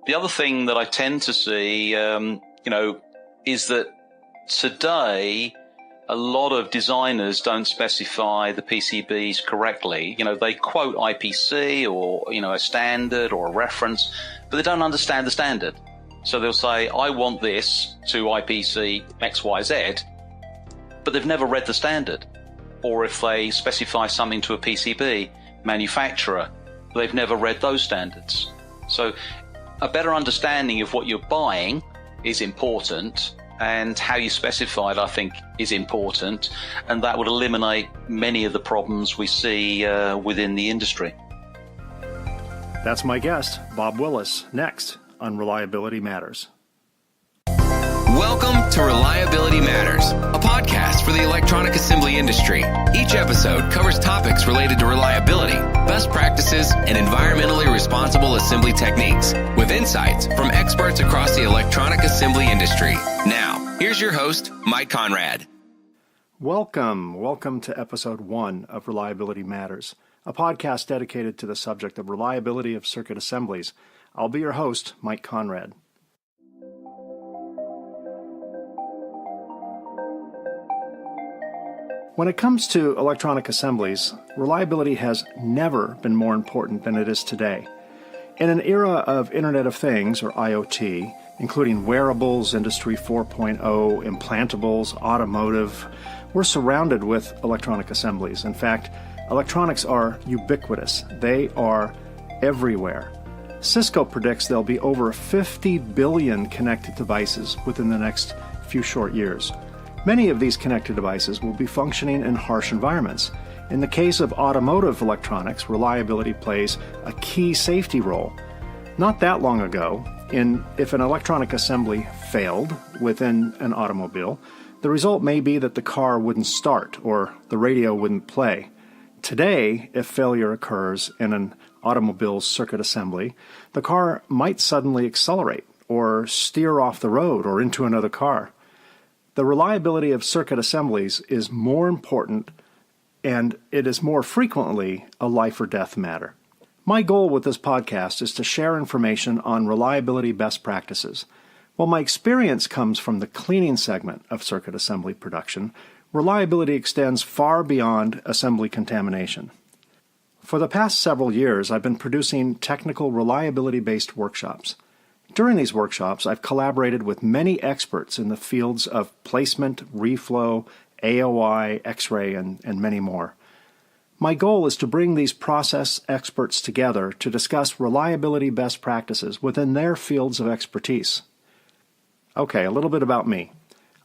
The other thing that I tend to see, is that today a lot of designers don't specify the PCBs correctly. They quote IPC or, a standard or a reference, but they don't understand the standard. So they'll say, I want this to IPC XYZ, but they've never read the standard. Or if they specify something to a PCB manufacturer, they've never read those standards. So a better understanding of what you're buying is important, and how you specify it, I think, is important, and that would eliminate many of the problems we see within the industry. That's my guest, Bob Willis, next on Reliability Matters. Welcome to Reliability Matters, a podcast for the electronic assembly industry. Each episode covers topics related to reliability, best practices, and environmentally responsible assembly techniques, with insights from experts across the electronic assembly industry. Now, here's your host, Mike Konrad. Welcome to episode 1 of Reliability Matters, a podcast dedicated to the subject of reliability of circuit assemblies. I'll be your host, Mike Konrad. When it comes to electronic assemblies, reliability has never been more important than it is today. In an era of Internet of Things, or IoT, including wearables, Industry 4.0, implantables, automotive, we're surrounded with electronic assemblies. In fact, electronics are ubiquitous. They are everywhere. Cisco predicts there'll be over 50 billion connected devices within the next few short years. Many of these connected devices will be functioning in harsh environments. In the case of automotive electronics, reliability plays a key safety role. Not that long ago, if an electronic assembly failed within an automobile, the result may be that the car wouldn't start or the radio wouldn't play. Today, if failure occurs in an automobile's circuit assembly, the car might suddenly accelerate or steer off the road or into another car. The reliability of circuit assemblies is more important, and it is more frequently a life or death matter. My goal with this podcast is to share information on reliability best practices. While my experience comes from the cleaning segment of circuit assembly production, reliability extends far beyond assembly contamination. For the past several years, I've been producing technical reliability-based workshops. During these workshops, I've collaborated with many experts in the fields of placement, reflow, AOI, X-ray, and many more. My goal is to bring these process experts together to discuss reliability best practices within their fields of expertise. Okay, a little bit about me.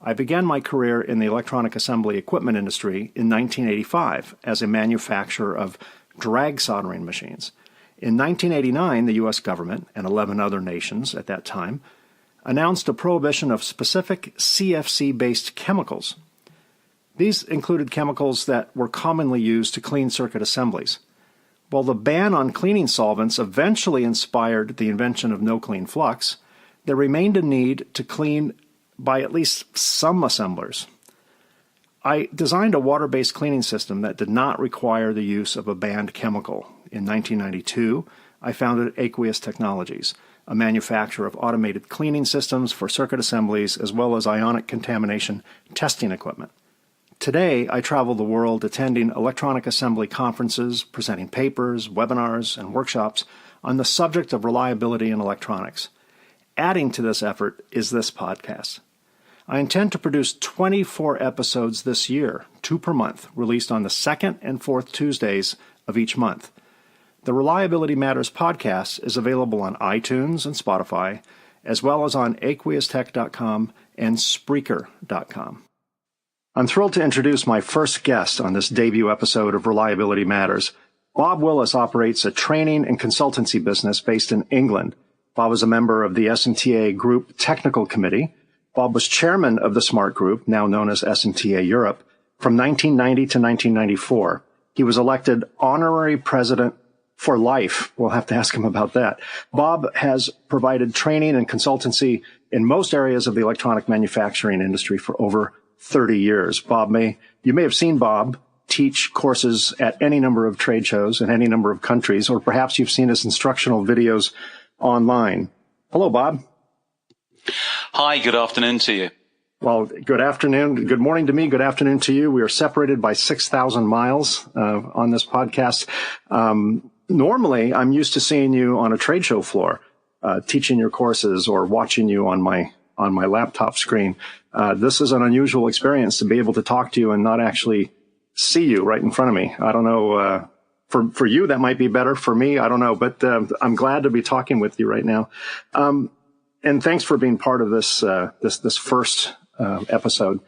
I began my career in the electronic assembly equipment industry in 1985 as a manufacturer of drag soldering machines. In 1989, the U.S. government, and 11 other nations at that time, announced a prohibition of specific CFC-based chemicals. These included chemicals that were commonly used to clean circuit assemblies. While the ban on cleaning solvents eventually inspired the invention of no-clean flux, there remained a need to clean by at least some assemblers. I designed a water-based cleaning system that did not require the use of a banned chemical. In 1992, I founded Aqueous Technologies, a manufacturer of automated cleaning systems for circuit assemblies as well as ionic contamination testing equipment. Today, I travel the world attending electronic assembly conferences, presenting papers, webinars, and workshops on the subject of reliability in electronics. Adding to this effort is this podcast. I intend to produce 24 episodes this year, 2 per month, released on the second and fourth Tuesdays of each month. The Reliability Matters podcast is available on iTunes and Spotify, as well as on aqueoustech.com and Spreaker.com. I'm thrilled to introduce my first guest on this debut episode of Reliability Matters. Bob Willis operates a training and consultancy business based in England. Bob is a member of the SMTA Group Technical Committee. Bob was chairman of the SMART Group, now known as SMTA Europe, from 1990 to 1994. He was elected honorary president for life. We'll have to ask him about that. Bob has provided training and consultancy in most areas of the electronic manufacturing industry for over 30 years. You may have seen Bob teach courses at any number of trade shows in any number of countries, or perhaps you've seen his instructional videos online. Hello, Bob. Hi, good afternoon to you. Well, good afternoon. Good morning to me. Good afternoon to you. We are separated by 6,000 miles on this podcast. Normally, I'm used to seeing you on a trade show floor, teaching your courses or watching you on my laptop screen. This is an unusual experience to be able to talk to you and not actually see you right in front of me. I don't know. For you, that might be better. For me, I don't know. But I'm glad to be talking with you right now. And thanks for being part of this first episode.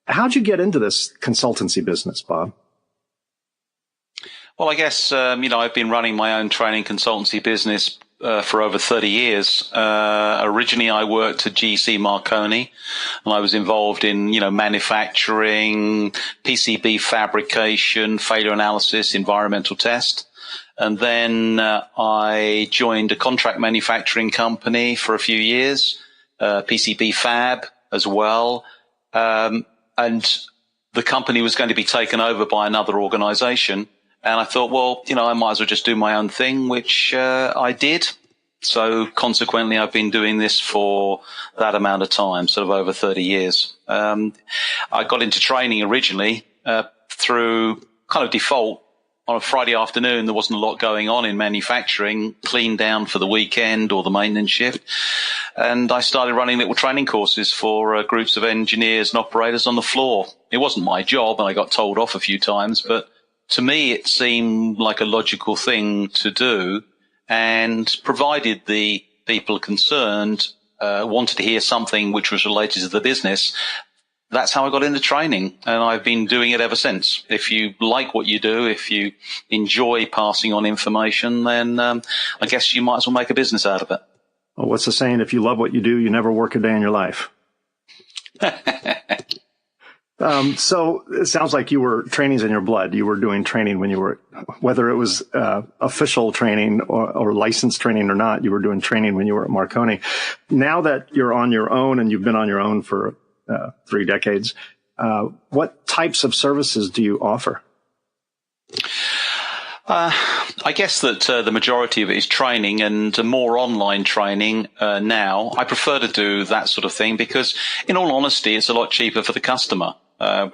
How'd you get into this consultancy business, Bob? Well, I guess, I've been running my own training consultancy business for over 30 years. Originally, I worked at GC Marconi, and I was involved in, manufacturing, PCB fabrication, failure analysis, environmental test. And then I joined a contract manufacturing company for a few years, PCB fab as well. And the company was going to be taken over by another organization. And I thought, well, I might as well just do my own thing, which I did. So consequently, I've been doing this for that amount of time, sort of over 30 years. I got into training originally through kind of default. On a Friday afternoon, there wasn't a lot going on in manufacturing, cleaned down for the weekend or the maintenance shift. And I started running little training courses for groups of engineers and operators on the floor. It wasn't my job, and I got told off a few times, but to me, it seemed like a logical thing to do, and provided the people concerned wanted to hear something which was related to the business, that's how I got into training, and I've been doing it ever since. If you like what you do, if you enjoy passing on information, then I guess you might as well make a business out of it. Well, what's the saying? If you love what you do, you never work a day in your life. So it sounds like training's in your blood. You were doing training when you were, whether it was official training or licensed training or not, you were doing training when you were at Marconi. Now that you're on your own and you've been on your own for 3 decades, what types of services do you offer? I guess that the majority of it is training, and more online training now. I prefer to do that sort of thing because, in all honesty, it's a lot cheaper for the customer.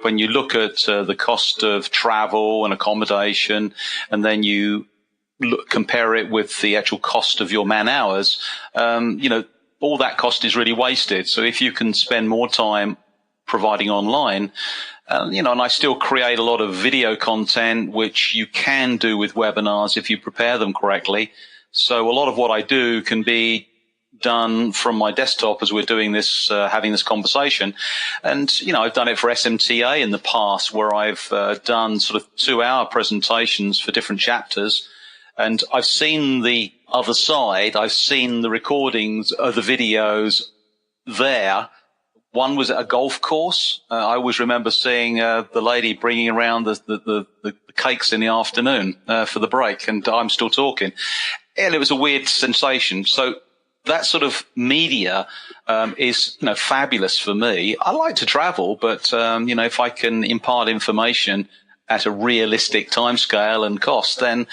When you look at the cost of travel and accommodation, and then you compare it with the actual cost of your man hours, all that cost is really wasted. So if you can spend more time providing online, and I still create a lot of video content, which you can do with webinars if you prepare them correctly. So a lot of what I do can be done from my desktop as we're doing this, having this conversation. And, I've done it for SMTA in the past, where I've done sort of 2-hour presentations for different chapters. And I've seen the other side. I've seen the recordings of the videos there. One was at a golf course. I always remember seeing the lady bringing around the cakes in the afternoon for the break, and I'm still talking. And it was a weird sensation. So that sort of media is fabulous for me. I like to travel, but if I can impart information at a realistic timescale and cost, then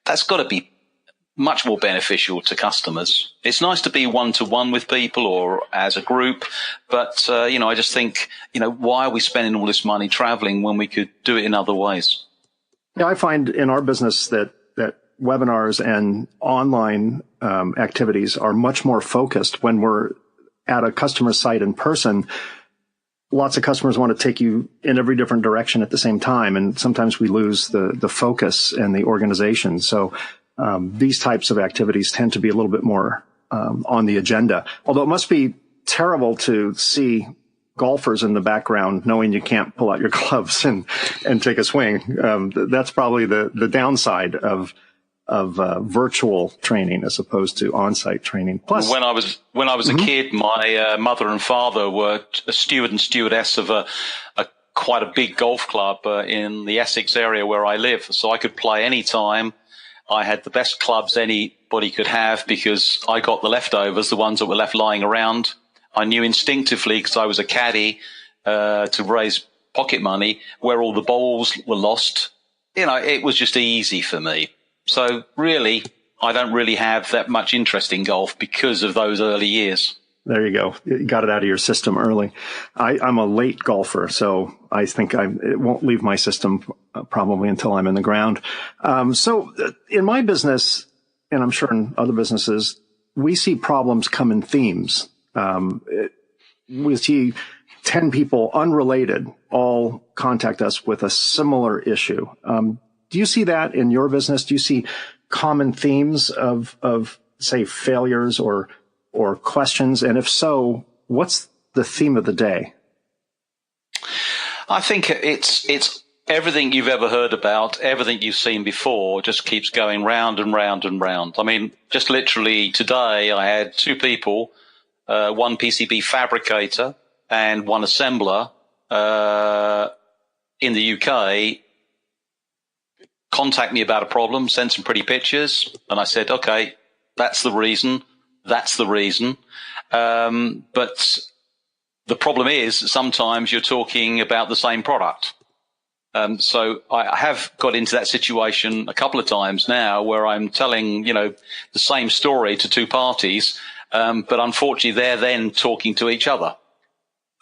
that's got to be much more beneficial to customers. It's nice to be one-to-one with people or as a group, but, I just think, why are we spending all this money traveling when we could do it in other ways? Yeah, I find in our business that webinars and online activities are much more focused when we're at a customer site in person. Lots of customers want to take you in every different direction at the same time, and sometimes we lose the focus and the organization. So these types of activities tend to be a little bit more on the agenda. Although it must be terrible to see golfers in the background knowing you can't pull out your gloves and take a swing. That's probably the downside of virtual training as opposed to on-site training. Plus, when I was a kid, my mother and father were a steward and stewardess of quite a big golf club in the Essex area where I live. So I could play any time. I had the best clubs anybody could have because I got the leftovers, the ones that were left lying around. I knew instinctively, because I was a caddy, to raise pocket money, where all the balls were lost. It was just easy for me. So really, I don't really have that much interest in golf because of those early years. There you go. You got it out of your system early. I'm a late golfer, so I think it won't leave my system probably until I'm in the ground. So in my business, and I'm sure in other businesses, we see problems come in themes. We see 10 people unrelated all contact us with a similar issue. Do you see that in your business? Do you see common themes of say, failures or questions? And if so, what's the theme of the day? I think it's everything you've ever heard about, everything you've seen before just keeps going round and round and round. I mean, just literally today I had two people, one PCB fabricator and one assembler in the UK, contact me about a problem, send some pretty pictures, and I said, okay, that's the reason. That's the reason. But the problem is sometimes you're talking about the same product. So I have got into that situation a couple of times now where I'm telling, the same story to two parties, but unfortunately they're then talking to each other.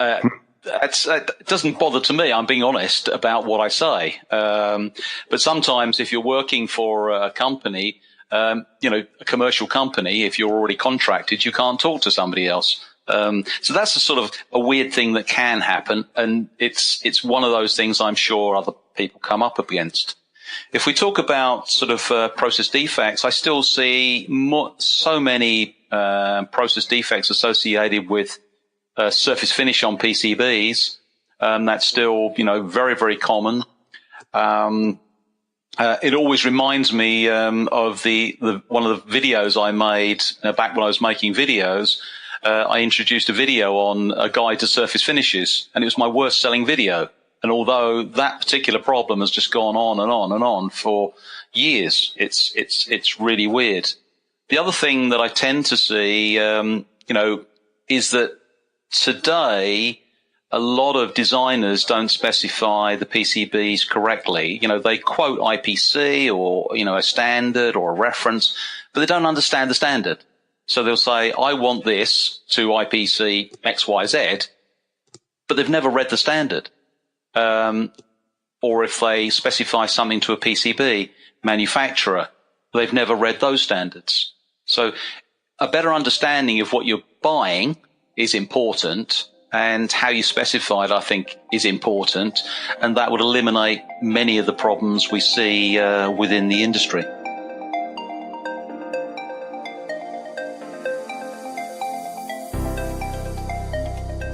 It doesn't bother to me. I'm being honest about what I say. But sometimes if you're working for a company, a commercial company, if you're already contracted, you can't talk to somebody else. So that's a sort of a weird thing that can happen. And it's one of those things I'm sure other people come up against. If we talk about sort of process defects, I still see so many process defects associated with surface finish on PCBs. That's still, very, very common. It always reminds me of one of the videos I made back when I was making videos. I introduced a video on a guide to surface finishes, and it was my worst selling video. And although that particular problem has just gone on and on and on for years, it's really weird. The other thing that I tend to see, is that today a lot of designers don't specify the PCBs correctly. They quote IPC or, a standard or a reference, but they don't understand the standard. So they'll say, I want this to IPC XYZ, but they've never read the standard. Or if they specify something to a PCB manufacturer, they've never read those standards. So a better understanding of what you're buying is important, and how you specify it, I think, is important, and that would eliminate many of the problems we see within the industry.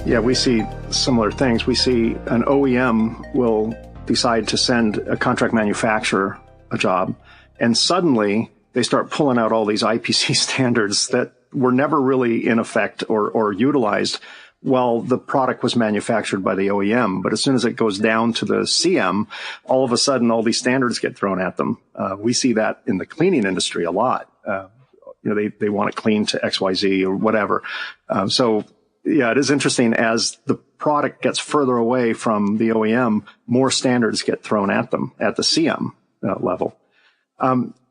Yeah, we see similar things. We see an OEM will decide to send a contract manufacturer a job, and suddenly they start pulling out all these IPC standards that were never really in effect or utilized while the product was manufactured by the OEM. But as soon as it goes down to the CM, all of a sudden all these standards get thrown at them. We see that in the cleaning industry a lot. They want it clean to XYZ or whatever. So yeah, it is interesting. As the product gets further away from the OEM, more standards get thrown at them at the CM level.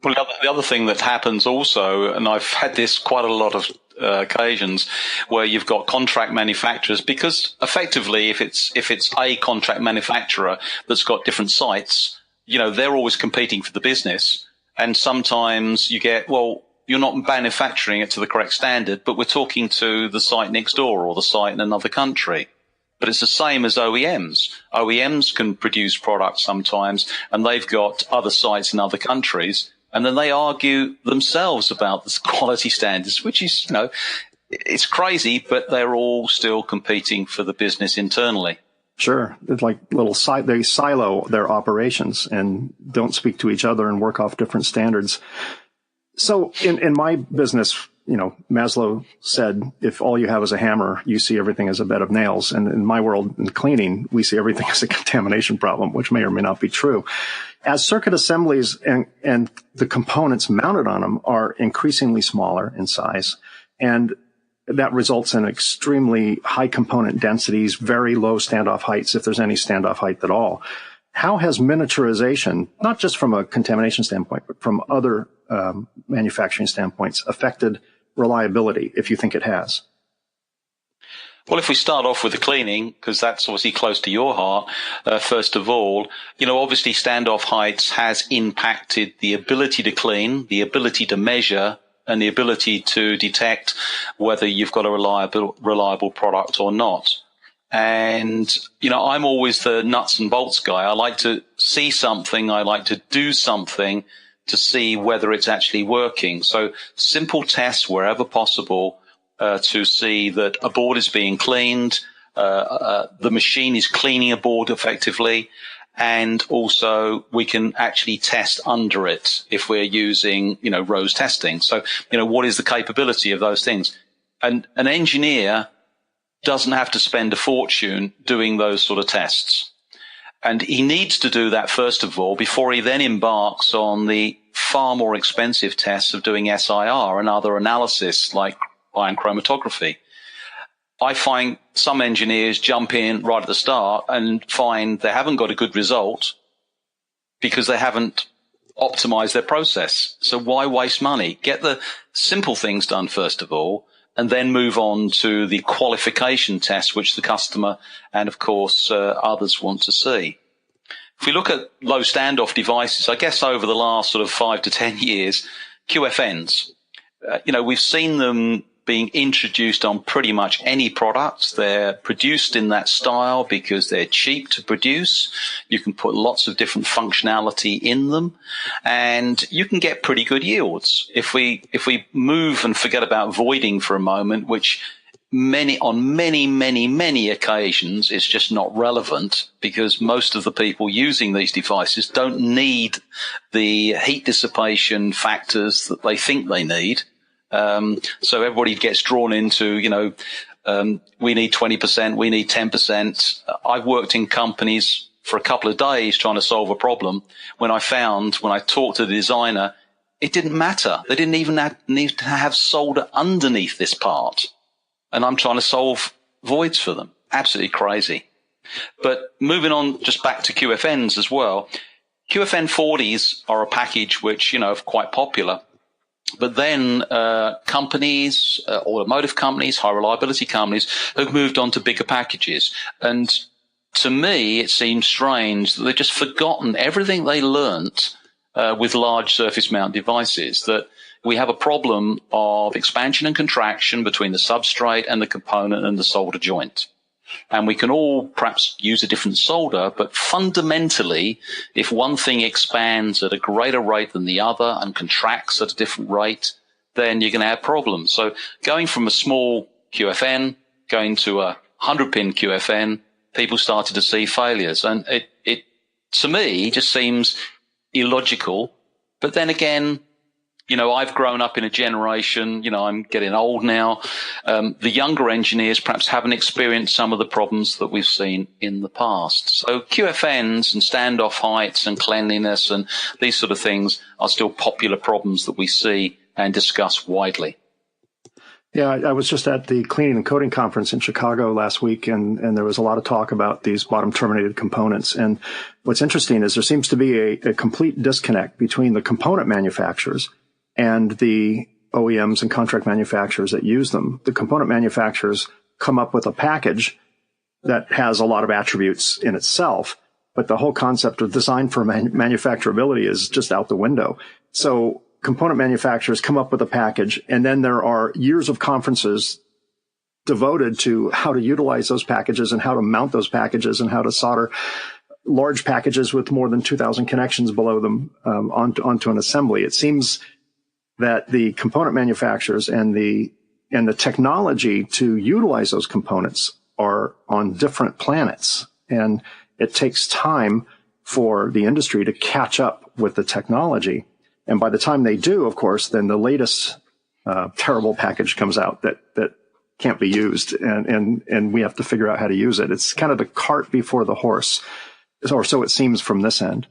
Well, the other thing that happens also, and I've had this quite a lot of occasions, where you've got contract manufacturers, because effectively if it's a contract manufacturer that's got different sites, they're always competing for the business. And sometimes you get, well, you're not manufacturing it to the correct standard, but we're talking to the site next door or the site in another country. But it's the same as OEMs. OEMs can produce products sometimes, and they've got other sites in other countries, and then they argue themselves about the quality standards, which is, it's crazy, but they're all still competing for the business internally. Sure. It's like they silo their operations and don't speak to each other and work off different standards. So in my business, Maslow said, if all you have is a hammer, you see everything as a bed of nails. And in my world, in cleaning, we see everything as a contamination problem, which may or may not be true. As circuit assemblies and the components mounted on them are increasingly smaller in size, and that results in extremely high component densities, very low standoff heights, if there's any standoff height at all. how has miniaturization, not just from a contamination standpoint, but from other manufacturing standpoints, affected reliability, if you think it has? Well, if we start off with the cleaning, because that's obviously close to your heart, first of all, obviously standoff heights has impacted the ability to clean, the ability to measure, and the ability to detect whether you've got a reliable product or not. And, I'm always the nuts and bolts guy. I like to see something. I like to do something to see whether it's actually working. So simple tests wherever possible, to see that a board is being cleaned, the machine is cleaning a board effectively, and also we can actually test under it if we're using, ROSE testing. So, what is the capability of those things? And an engineer doesn't have to spend a fortune doing those sort of tests. And he needs to do that, first of all, before he then embarks on the far more expensive tests of doing SIR and other analysis like ion chromatography. I find some engineers jump in right at the start and find they haven't got a good result because they haven't optimized their process. So why waste money? Get the simple things done first of all, and then move on to the qualification tests, which the customer and, of course, others want to see. If we look at low standoff devices, I guess over the last sort of 5 to 10 years, QFNs, we've seen them being introduced on pretty much any product. They're produced in that style because they're cheap to produce. You can put lots of different functionality in them, and you can get pretty good yields. If we move and forget about voiding for a moment, which on many occasions is just not relevant because most of the people using these devices don't need the heat dissipation factors that they think they need. So everybody gets drawn into, we need 20%, we need 10%. I've worked in companies for a couple of days trying to solve a problem when I talked to the designer, it didn't matter. They didn't even need to have solder underneath this part. And I'm trying to solve voids for them. Absolutely crazy. But moving on just back to QFNs as well. QFN 40s are a package which, are quite popular. But then companies, automotive companies, high reliability companies have moved on to bigger packages. And to me, it seems strange that they've just forgotten everything they learnt with large surface mount devices, that we have a problem of expansion and contraction between the substrate and the component and the solder joint. And we can all perhaps use a different solder, but fundamentally, if one thing expands at a greater rate than the other and contracts at a different rate, then you're going to have problems. So going from a small QFN, going to a 100-pin QFN, people started to see failures. And it to me, just seems illogical. But then again, I've grown up in a generation, I'm getting old now. The younger engineers perhaps haven't experienced some of the problems that we've seen in the past. So QFNs and standoff heights and cleanliness and these sort of things are still popular problems that we see and discuss widely. Yeah, I was just at the Cleaning and Coating Conference in Chicago last week, and there was a lot of talk about these bottom-terminated components. And what's interesting is there seems to be a complete disconnect between the component manufacturers and the OEMs and contract manufacturers that use them. The component manufacturers come up with a package that has a lot of attributes in itself, but the whole concept of design for manufacturability is just out the window. So component manufacturers come up with a package, and then there are years of conferences devoted to how to utilize those packages and how to mount those packages and how to solder large packages with more than 2,000 connections below them onto an assembly. It seems that the component manufacturers and the technology to utilize those components are on different planets, and it takes time for the industry to catch up with the technology. And by the time they do, of course, then the latest terrible package comes out that can't be used, and we have to figure out how to use it. It's kind of the cart before the horse, or so it seems from this end.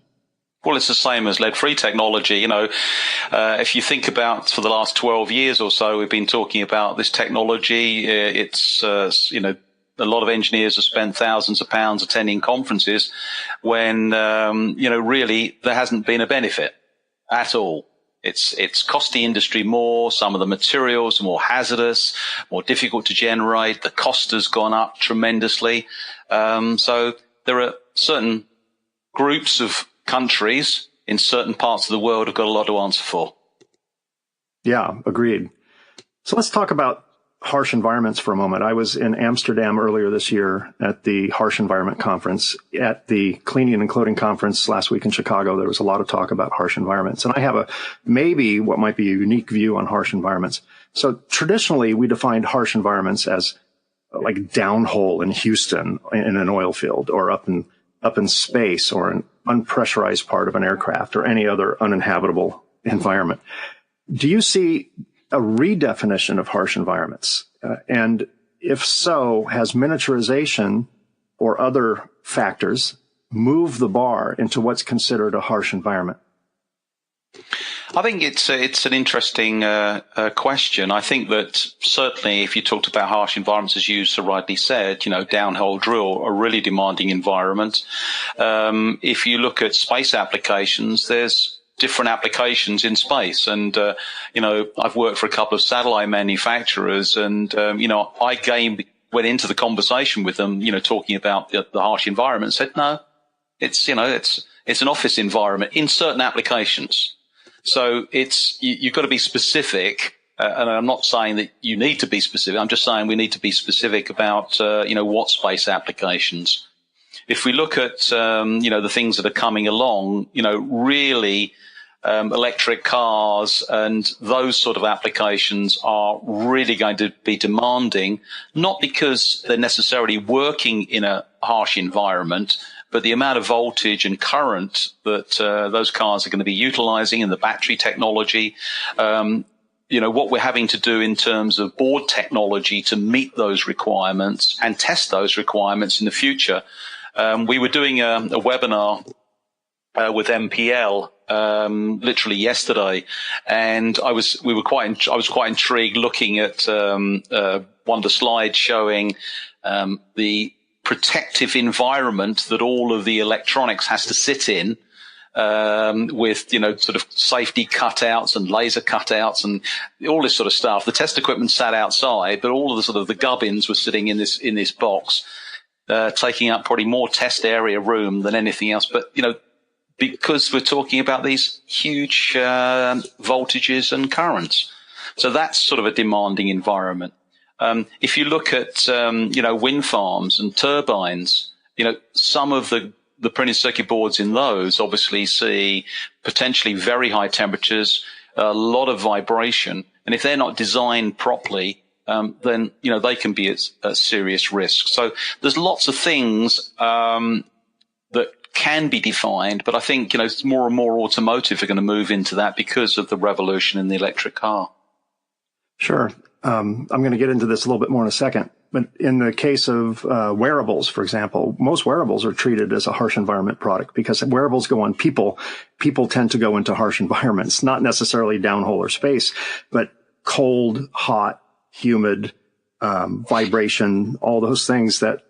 Well, it's the same as lead-free technology. If you think about for the last 12 years or so, we've been talking about this technology. It's, a lot of engineers have spent thousands of pounds attending conferences when, really there hasn't been a benefit at all. It's cost the industry more. Some of the materials are more hazardous, more difficult to generate. The cost has gone up tremendously. So there are certain groups of countries in certain parts of the world have got a lot to answer for. Yeah, agreed. So let's talk about harsh environments for a moment. I was in Amsterdam earlier this year at the Harsh Environment Conference. At the Cleaning and Clothing Conference last week in Chicago, there was a lot of talk about harsh environments. And I have maybe what might be a unique view on harsh environments. So traditionally, we defined harsh environments as like downhole in Houston in an oil field, or up in space, or an unpressurized part of an aircraft, or any other uninhabitable environment. Do you see a redefinition of harsh environments? And if so, has miniaturization or other factors moved the bar into what's considered a harsh environment? I think it's an interesting question. I think that certainly if you talked about harsh environments, as you so rightly said, downhole drill, a really demanding environment. If you look at space applications, there's different applications in space. And, I've worked for a couple of satellite manufacturers, and, I went into the conversation with them, talking about the harsh environment, and said, no, it's an office environment in certain applications. So you've got to be specific. And I'm not saying that you need to be specific. I'm just saying we need to be specific about, what space applications. If we look at, the things that are coming along, really, electric cars and those sort of applications are really going to be demanding, not because they're necessarily working in a harsh environment, but the amount of voltage and current that those cars are going to be utilizing, and the battery technology, what we're having to do in terms of board technology to meet those requirements and test those requirements in the future. We were doing a webinar with MPL literally yesterday, and I was quite intrigued looking at one of the slides showing the protective environment that all of the electronics has to sit in, with, sort of safety cutouts and laser cutouts and all this sort of stuff. The test equipment sat outside, but all of the sort of the gubbins were sitting in this box, taking up probably more test area room than anything else. But, because we're talking about these huge voltages and currents. So that's sort of a demanding environment. If you look at, wind farms and turbines, some of the printed circuit boards in those obviously see potentially very high temperatures, a lot of vibration. And if they're not designed properly, then, they can be at serious risk. So there's lots of things that can be defined, but I think, more and more automotive are going to move into that because of the revolution in the electric car. Sure. I'm going to get into this a little bit more in a second. But in the case of wearables, for example, most wearables are treated as a harsh environment product because wearables go on people. People tend to go into harsh environments, not necessarily downhole or space, but cold, hot, humid, vibration, all those things that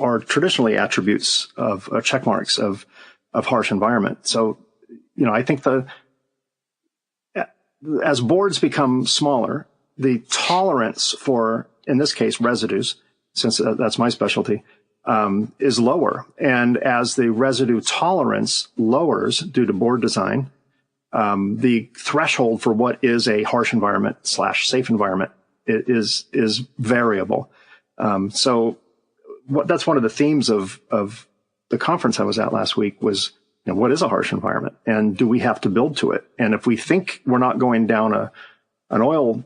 are traditionally attributes of check marks of harsh environment. So, I think as boards become smaller, the tolerance for, in this case, residues, since that's my specialty, is lower. And as the residue tolerance lowers due to board design, the threshold for what is a harsh environment / safe environment is variable. That's one of the themes of the conference I was at last week was, what is a harsh environment, and do we have to build to it? And if we think we're not going down an oil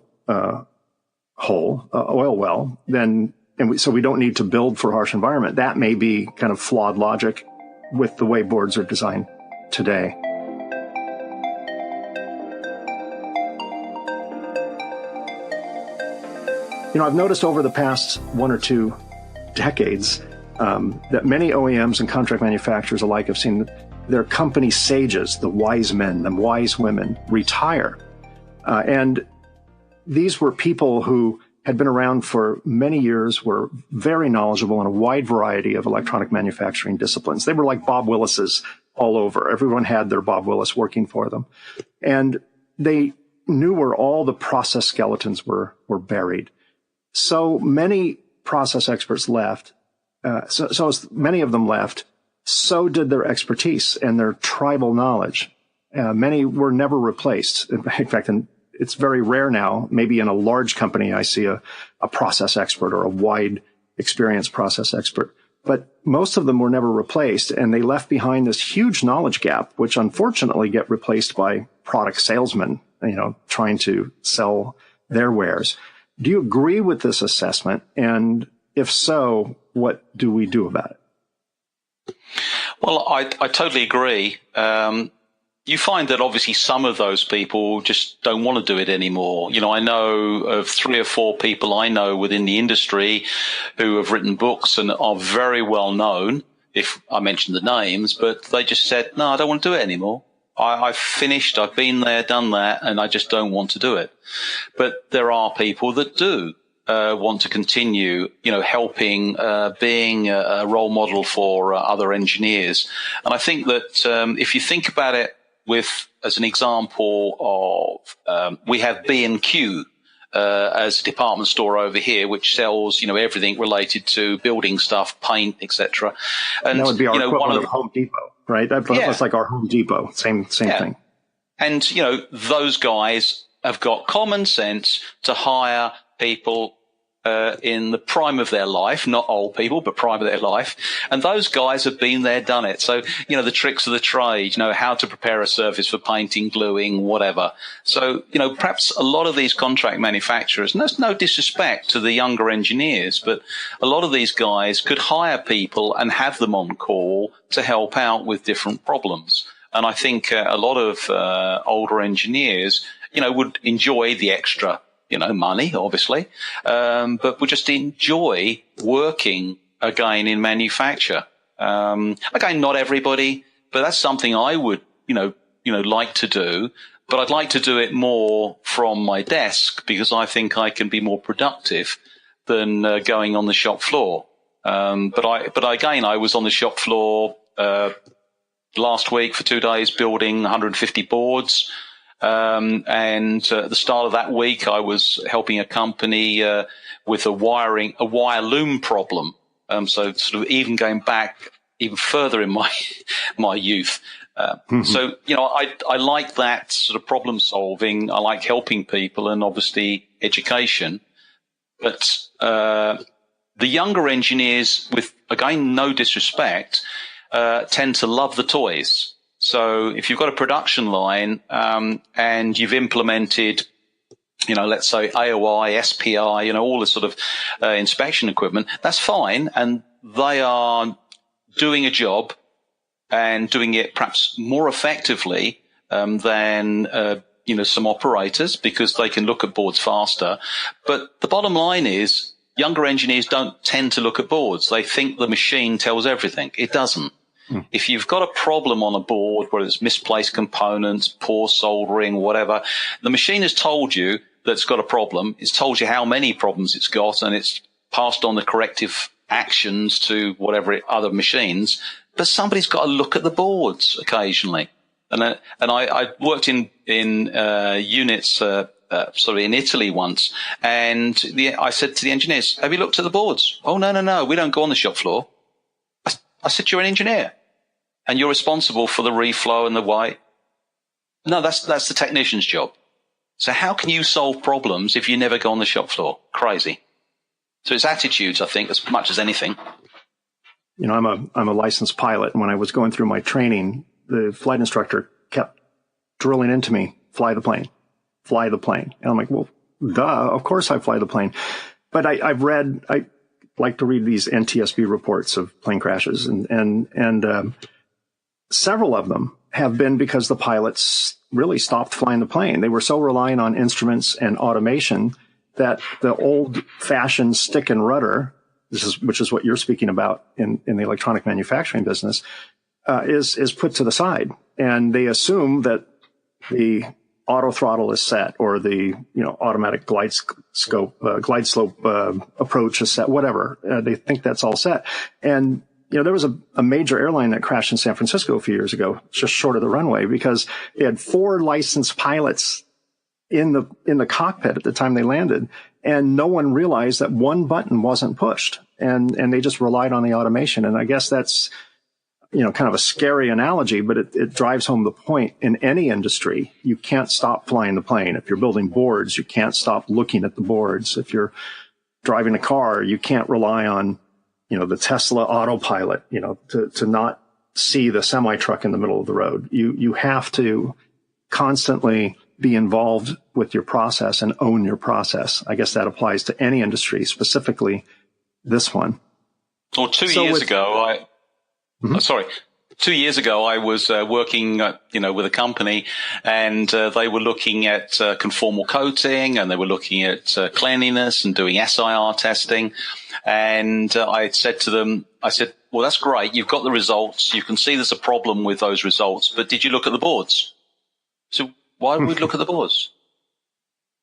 oil well, then, so we don't need to build for harsh environment. That may be kind of flawed logic with the way boards are designed today. I've noticed over the past 1 or 2 decades that many OEMs and contract manufacturers alike have seen their company sages, the wise men, the wise women, retire. And these were people who had been around for many years, were very knowledgeable in a wide variety of electronic manufacturing disciplines. They were like Bob Willis's all over. Everyone had their Bob Willis working for them. And they knew where all the process skeletons were buried. So many process experts left. So as many of them left, so did their expertise and their tribal knowledge. Many were never replaced. In fact, it's very rare now. Maybe in a large company, I see a process expert or a wide experienced process expert. But most of them were never replaced, and they left behind this huge knowledge gap, which unfortunately get replaced by product salesmen, trying to sell their wares. Do you agree with this assessment? And if so, what do we do about it? Well, I totally agree. You find that obviously some of those people just don't want to do it anymore. I know of 3 or 4 people I know within the industry who have written books and are very well known, if I mention the names, but they just said, no, I don't want to do it anymore. I've finished, I've been there, done that, and I just don't want to do it. But there are people that do want to continue, helping, being a role model for other engineers. And I think that if you think about it as an example of, we have B&Q as a department store over here, which sells, everything related to building stuff, paint, etc. And that would be our equivalent of Home Depot, right? That's like our Home Depot, same thing. And, those guys have got common sense to hire people in the prime of their life, not old people, but prime of their life. And those guys have been there, done it. So, the tricks of the trade, how to prepare a surface for painting, gluing, whatever. So, perhaps a lot of these contract manufacturers, and there's no disrespect to the younger engineers, but a lot of these guys could hire people and have them on call to help out with different problems. And I think a lot of older engineers, would enjoy the extra money, obviously, but we just enjoy working again in manufacture. Again, not everybody, but that's something I would, like to do. But I'd like to do it more from my desk because I think I can be more productive than going on the shop floor. But again, I was on the shop floor last week for 2 days building 150 boards. And at the start of that week, I was helping a company with a wire loom problem. So sort of even going back even further in my youth. So, I like that sort of problem solving. I like helping people and obviously education. But the younger engineers, with, again, no disrespect, tend to love the toys. So if you've got a production line and you've implemented, let's say AOI, SPI, all the sort of inspection equipment, that's fine. And they are doing a job and doing it perhaps more effectively than, some operators because they can look at boards faster. But the bottom line is younger engineers don't tend to look at boards. They think the machine tells everything. It doesn't. If you've got a problem on a board, whether it's misplaced components, poor soldering, whatever, the machine has told you that it's got a problem. It's told you how many problems it's got, and it's passed on the corrective actions to whatever other machines. But somebody's got to look at the boards occasionally. And I worked in units sort of in Italy once, and I said to the engineers, "Have you looked at the boards?" "Oh, no, we don't go on the shop floor." I said, "You're an engineer and you're responsible for the reflow and the weight." "No, that's the technician's job." So how can you solve problems if you never go on the shop floor? Crazy. So it's attitudes, I think, as much as anything. I'm a licensed pilot, and when I was going through my training, the flight instructor kept drilling into me, fly the plane. And I'm like, well, duh, of course I fly the plane. But I like to read these NTSB reports of plane crashes, and several of them have been because the pilots really stopped flying the plane. They were so reliant on instruments and automation that the old-fashioned stick and rudder, which is what you're speaking about in the electronic manufacturing business, is put to the side, and they assume that the auto throttle is set, or the automatic glide slope approach is set, whatever. They think that's all set. And there was a major airline that crashed in San Francisco a few years ago, just short of the runway, because they had 4 licensed pilots in the cockpit at the time they landed, and no one realized that one button wasn't pushed, and they just relied on the automation. And I guess that's kind of a scary analogy, but it drives home the point. In any industry, you can't stop flying the plane. If you're building boards, you can't stop looking at the boards. If you're driving a car, you can't rely on, the Tesla autopilot, to not see the semi-truck in the middle of the road. You have to constantly be involved with your process and own your process. I guess that applies to any industry, specifically this one. Well, 2 years ago, 2 years ago, I was working, with a company, and they were looking at conformal coating, and they were looking at cleanliness and doing SIR testing. And I said to them, well, that's great. You've got the results. You can see there's a problem with those results. But did you look at the boards? So why would we look at the boards?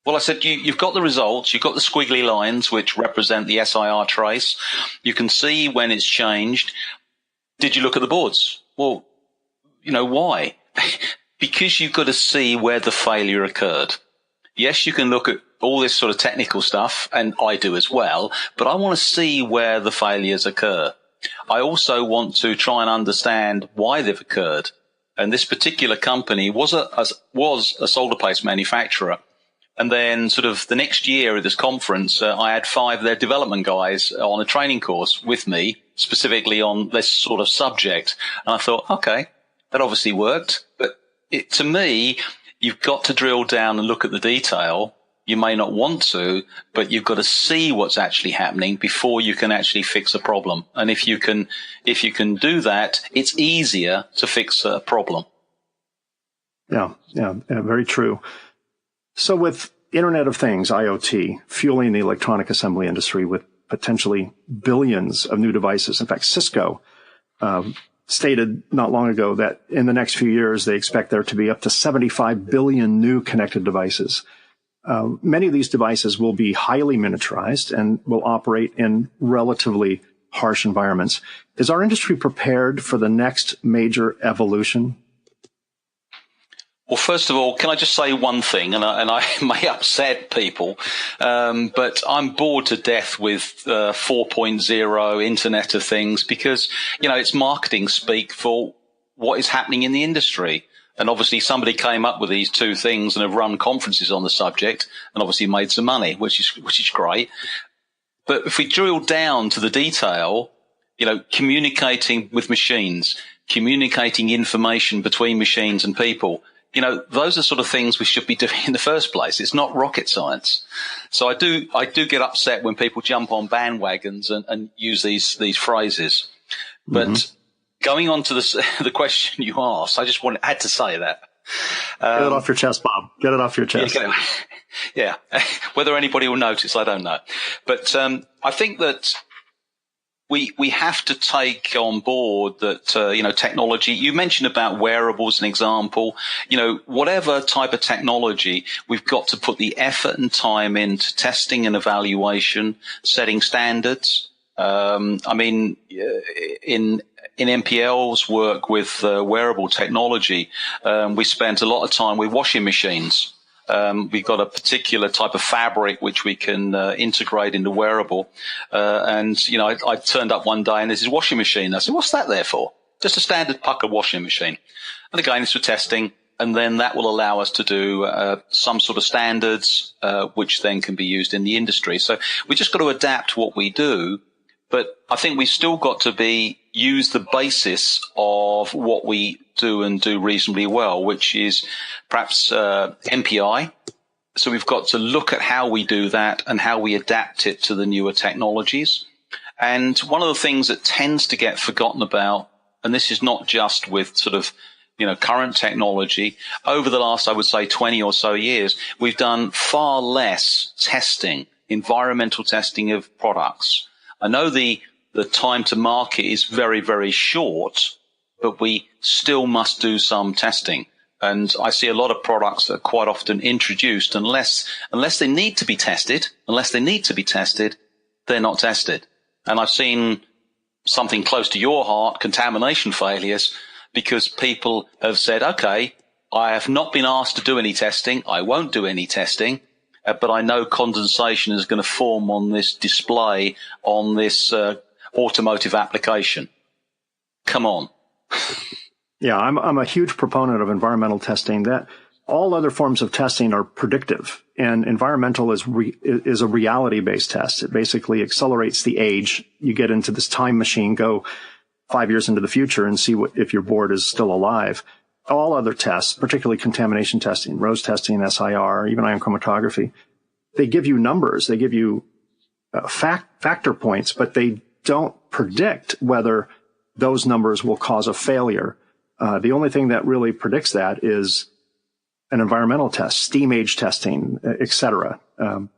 Well, I said, you've got the results. You've got the squiggly lines, which represent the SIR trace. You can see when it's changed. Did you look at the boards? Well, why? Because you've got to see where the failure occurred. Yes, you can look at all this sort of technical stuff, and I do as well, but I want to see where the failures occur. I also want to try and understand why they've occurred. And this particular company was a solder paste manufacturer. And then sort of the next year at this conference, I had 5 of their development guys on a training course with me, specifically on this sort of subject. And I thought, okay, that obviously worked. But to me, you've got to drill down and look at the detail. You may not want to, but you've got to see what's actually happening before you can actually fix a problem. And if you can do that, it's easier to fix a problem. Yeah, very true. So with Internet of Things, IoT, fueling the electronic assembly industry with potentially billions of new devices. In fact, Cisco stated not long ago that in the next few years, they expect there to be up to 75 billion new connected devices. Many of these devices will be highly miniaturized and will operate in relatively harsh environments. Is our industry prepared for the next major evolution? Well, first of all, can I just say one thing, and I may upset people, but I'm bored to death with 4.0 Internet of Things because, it's marketing speak for what is happening in the industry. And obviously somebody came up with these 2 things and have run conferences on the subject and obviously made some money, which is great. But if we drill down to the detail, communicating with machines, communicating information between machines and people, those are sort of things we should be doing in the first place. It's not rocket science. So I do get upset when people jump on bandwagons and use these phrases. But going on to the question you asked, I just had to say that. Get it off your chest, Bob. Get it off your chest. Yeah. Whether anybody will notice, I don't know. But I think that we have to take on board that, technology. You mentioned about wearables, an example. Whatever type of technology, we've got to put the effort and time into testing and evaluation, setting standards. In MPL's work with wearable technology, we spent a lot of time with washing machines. We've got a particular type of fabric which we can integrate into wearable. I turned up one day and there's this washing machine. I said, what's that there for? Just a standard pucker washing machine. And again, it's for testing. And then that will allow us to do some sort of standards, which then can be used in the industry. So we just got to adapt what we do. But I think we've still got to use the basis of what we do and do reasonably well, which is perhaps MPI. So we've got to look at how we do that and how we adapt it to the newer technologies. And one of the things that tends to get forgotten about, and this is not just with sort of, current technology, over the last, I would say, 20 or so years, we've done far less testing, environmental testing of products. I know the time to market is very, very short, but we still must do some testing. And I see a lot of products that are quite often introduced unless they need to be tested, they're not tested. And I've seen something close to your heart, contamination failures, because people have said, okay, I have not been asked to do any testing. I won't do any testing, but I know condensation is going to form on this display on this automotive application. Come on. Yeah, I'm a huge proponent of environmental testing. That all other forms of testing are predictive, and environmental is a reality-based test. It basically accelerates the age. You get into this time machine, go 5 years into the future, and see if your board is still alive. All other tests, particularly contamination testing, ROSE testing, SIR, even ion chromatography, they give you numbers, they give you factor points, but they don't predict whether those numbers will cause a failure. The only thing that really predicts that is an environmental test, steam age testing, etc.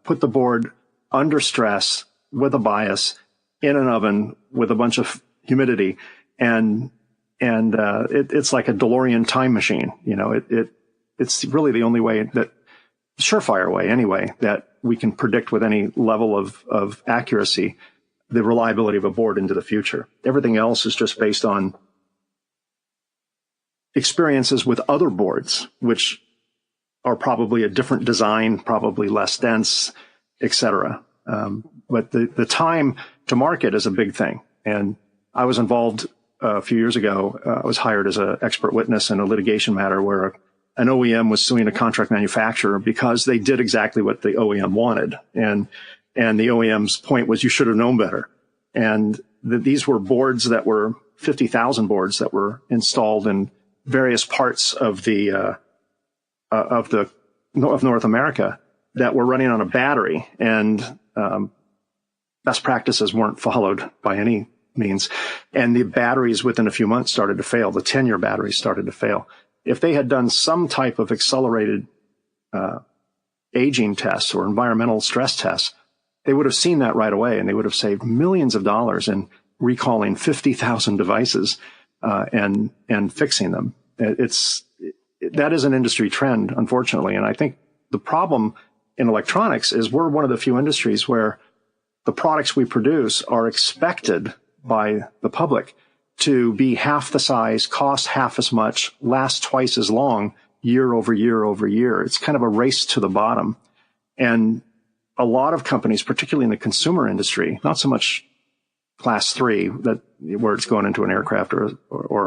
Put the board under stress with a bias in an oven with a bunch of humidity, and it's like a DeLorean time machine. You know, it's really the only way, that surefire way anyway, that we can predict with any level of accuracy the reliability of a board into the future. Everything else is just based on experiences with other boards, which are probably a different design, probably less dense, etc. But the time to market is a big thing. And I was involved a few years ago. I was hired as an expert witness in a litigation matter where an OEM was suing a contract manufacturer because they did exactly what the OEM wanted. And the OEM's point was, you should have known better. And these were boards that were 50,000 boards that were installed in various parts of North America that were running on a battery, and best practices weren't followed by any means. And the batteries within a few months started to fail. The 10-year batteries started to fail. If they had done some type of accelerated aging tests or environmental stress tests, they would have seen that right away, and they would have saved millions of dollars in recalling 50,000 devices and fixing them. That is an industry trend, unfortunately. And I think the problem in electronics is we're one of the few industries where the products we produce are expected by the public to be half the size, cost half as much, last twice as long, year over year over year. It's kind of a race to the bottom. And a lot of companies, particularly in the consumer industry, not so much class 3, where it's going into an aircraft or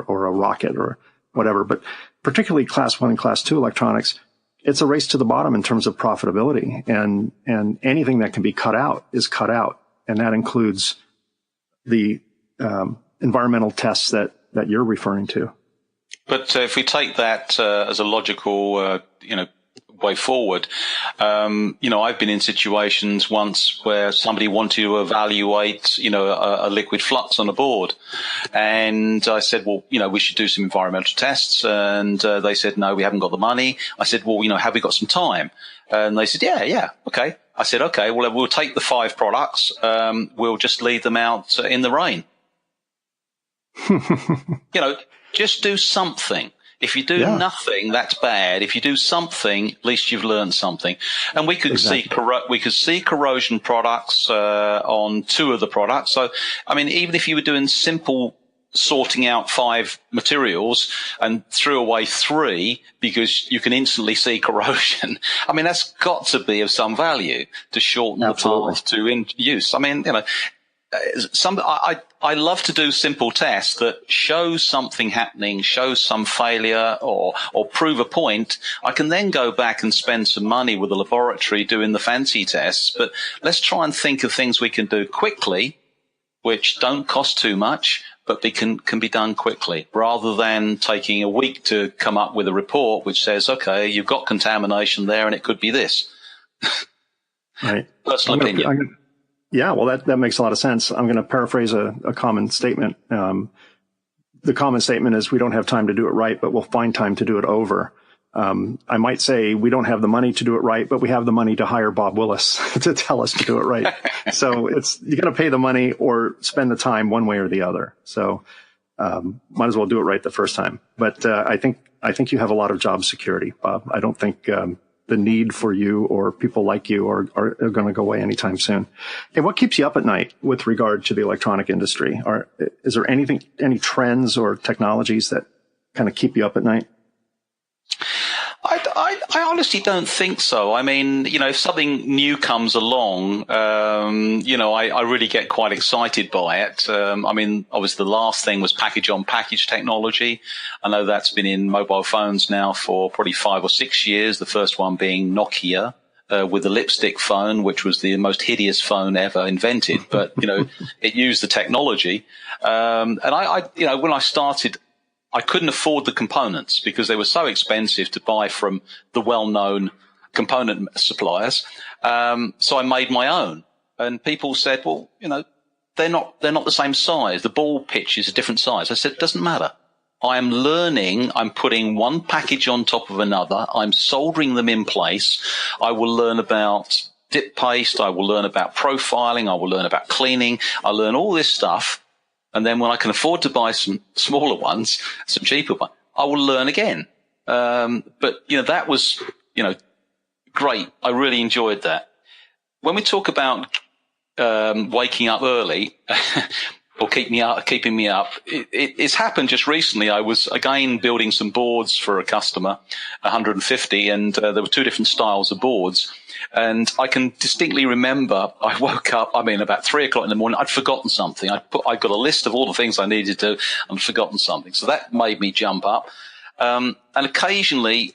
a rocket or whatever, but particularly class 1 and class 2 electronics, it's a race to the bottom in terms of profitability. And anything that can be cut out is cut out. And that includes the environmental tests that you're referring to. But if we take that as a logical, way forward, I've been in situations once where somebody wanted to evaluate, a liquid flux on a board. And I said, well, we should do some environmental tests. And they said, no, we haven't got the money. I said, well, have we got some time? And they said, yeah, okay. I said, okay, well, we'll take the 5 products. We'll just leave them out in the rain. Just do something. If you do nothing, that's bad. If you do something, at least you've learned something. And we could see corrosion products on 2 of the products. So, even if you were doing simple sorting out 5 materials and threw away 3 because you can instantly see corrosion, that's got to be of some value to shorten the path to use. I love to do simple tests that show something happening, show some failure, or prove a point. I can then go back and spend some money with the laboratory doing the fancy tests. But let's try and think of things we can do quickly, which don't cost too much, but they can be done quickly, rather than taking a week to come up with a report which says, okay, you've got contamination there and it could be this. Right. Personal opinion. Yeah, well, that makes a lot of sense. I'm going to paraphrase a common statement. The common statement is, we don't have time to do it right, but we'll find time to do it over. I might say we don't have the money to do it right, but we have the money to hire Bob Willis to tell us to do it right. So you're going to pay the money or spend the time one way or the other. So might as well do it right the first time. But I think you have a lot of job security, Bob. I don't think the need for you or people like you are going to go away anytime soon. Hey, what keeps you up at night with regard to the electronic industry? Is there any trends or technologies that kind of keep you up at night? I honestly don't think so. I mean, if something new comes along, I really get quite excited by it. I mean, obviously the last thing was package-on-package technology. I know that's been in mobile phones now for probably 5 or 6 years, the first one being Nokia. With the lipstick phone, which was the most hideous phone ever invented, but, it used the technology. And when I started, I couldn't afford the components because they were so expensive to buy from the well-known component suppliers. So I made my own, and people said, well, they're not the same size. The ball pitch is a different size. I said, it doesn't matter. I'm learning. I'm putting one package on top of another. I'm soldering them in place. I will learn about dip paste. I will learn about profiling. I will learn about cleaning. I learn all this stuff. And then when I can afford to buy some smaller ones, some cheaper ones, I will learn again. But that was, great. I really enjoyed that. When we talk about waking up early or keeping me up, it's happened just recently. I was again building some boards for a customer, 150, and there were 2 different styles of boards. And I can distinctly remember I woke up, about 3 o'clock in the morning, I'd forgotten something. I got a list of all the things I needed to do and forgotten something. So that made me jump up. And occasionally,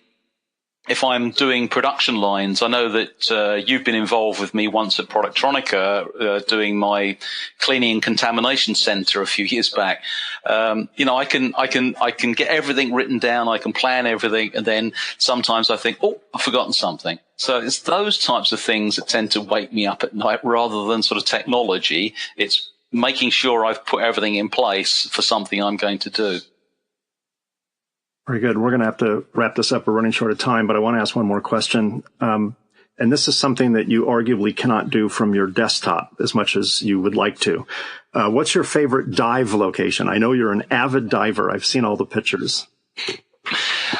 if I'm doing production lines, I know that you've been involved with me once at Productronica doing my cleaning and contamination center a few years back. I can get everything written down. I can plan everything. And then sometimes I think, oh, I've forgotten something. So it's those types of things that tend to wake me up at night rather than sort of technology. It's making sure I've put everything in place for something I'm going to do. Very good. We're going to have to wrap this up. We're running short of time, but I want to ask one more question. And this is something that you arguably cannot do from your desktop as much as you would like to. What's your favorite dive location? I know you're an avid diver. I've seen all the pictures.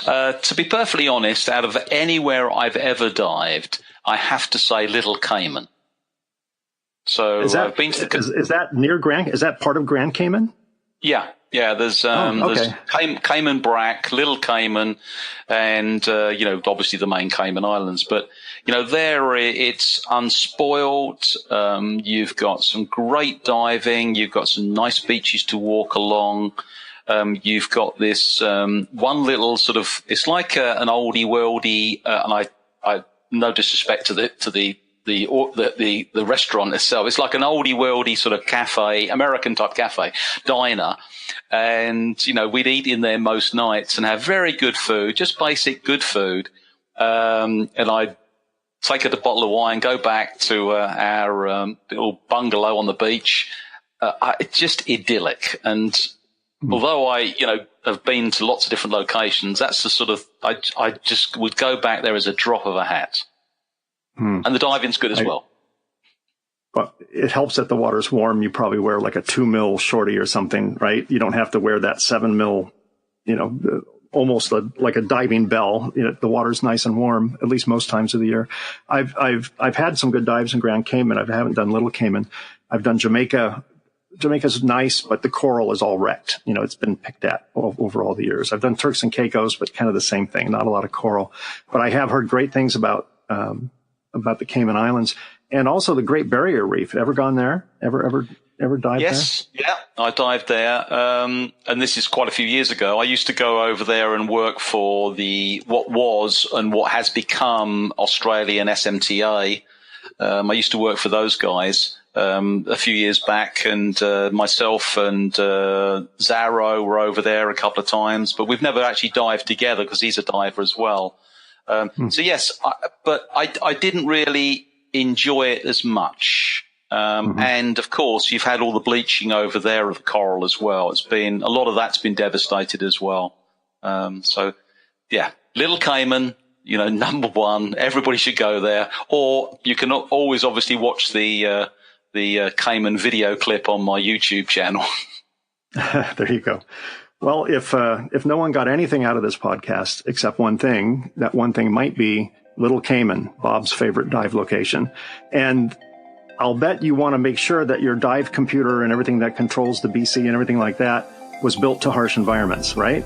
To be perfectly honest, out of anywhere I've ever dived, I have to say Little Cayman. So I've been to is that near Grand? Is that part of Grand Cayman? Yeah. There's Cayman Brac, Little Cayman, and obviously the main Cayman Islands. But there it's unspoiled. You've got some great diving. You've got some nice beaches to walk along. You've got this one little sort of. It's like an oldie worldy, and I no disrespect to the restaurant itself. It's like an oldie worldy sort of cafe, American type cafe, diner. And, we'd eat in there most nights and have very good food, just basic good food. And I'd take a bottle of wine, go back to our little bungalow on the beach. It's just idyllic. And although I, have been to lots of different locations, that's the sort of, I just would go back there as a drop of a hat. And the diving's good as well. But it helps that the water's warm. You probably wear like a 2 mil shorty or something, right? You don't have to wear that 7 mil, almost like a diving bell. The water's nice and warm, at least most times of the year. I've had some good dives in Grand Cayman. I haven't done Little Cayman. I've done Jamaica. Jamaica's nice, but the coral is all wrecked. It's been picked at over all the years. I've done Turks and Caicos, but kind of the same thing. Not a lot of coral, but I have heard great things about the Cayman Islands and also the Great Barrier Reef. Ever gone there? Ever dived there? Yes. Yeah, I dived there. And this is quite a few years ago. I used to go over there and work for what was and what has become Australian SMTA. I used to work for those guys. A few years back, and myself and Zarro were over there a couple of times, but we've never actually dived together because he's a diver as well. So yes, but I didn't really enjoy it as much. And of course, you've had all the bleaching over there of the coral as well. A lot of that's been devastated as well. So yeah, Little Cayman, number one. Everybody should go there, or you can always obviously watch the Cayman video clip on my YouTube channel. There you go. Well, if no one got anything out of this podcast except one thing, that one thing might be Little Cayman, Bob's favorite dive location. And I'll bet you want to make sure that your dive computer and everything that controls the BC and everything like that was built to harsh environments, right?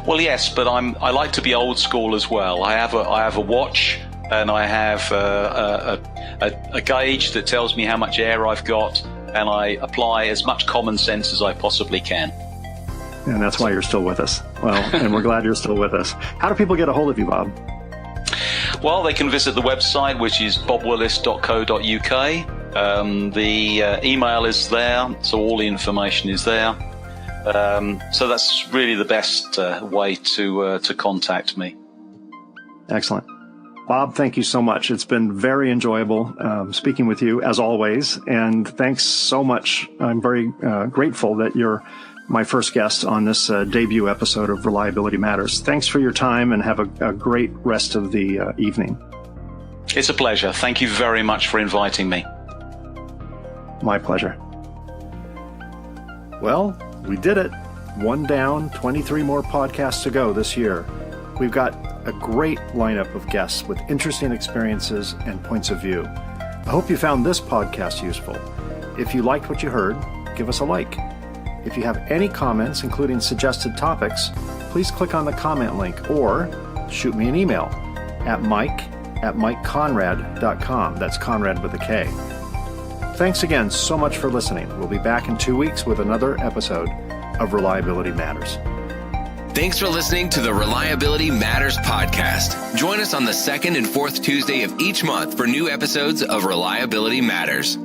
Well, yes, but I like to be old school as well. I have a watch, and I have a gauge that tells me how much air I've got, and I apply as much common sense as I possibly can. And that's why you're still with us. Well, and we're glad you're still with us. How do people get a hold of you, Bob? Well, they can visit the website, which is bobwillis.co.uk. The email is there, so all the information is there. So that's really the best way to contact me. Excellent. Bob, thank you so much. It's been very enjoyable speaking with you, as always. And thanks so much. I'm very grateful that you're my first guest on this debut episode of Reliability Matters. Thanks for your time, and have a great rest of the evening. It's a pleasure. Thank you very much for inviting me. My pleasure. Well, we did it. One down, 23 more podcasts to go this year. We've got a great lineup of guests with interesting experiences and points of view. I hope you found this podcast useful. If you liked what you heard, give us a like. If you have any comments, including suggested topics, please click on the comment link or shoot me an email at mike@mikekonrad.com. That's Conrad with a K. Thanks again so much for listening. We'll be back in 2 weeks with another episode of Reliability Matters. Thanks for listening to the Reliability Matters podcast. Join us on the second and fourth Tuesday of each month for new episodes of Reliability Matters.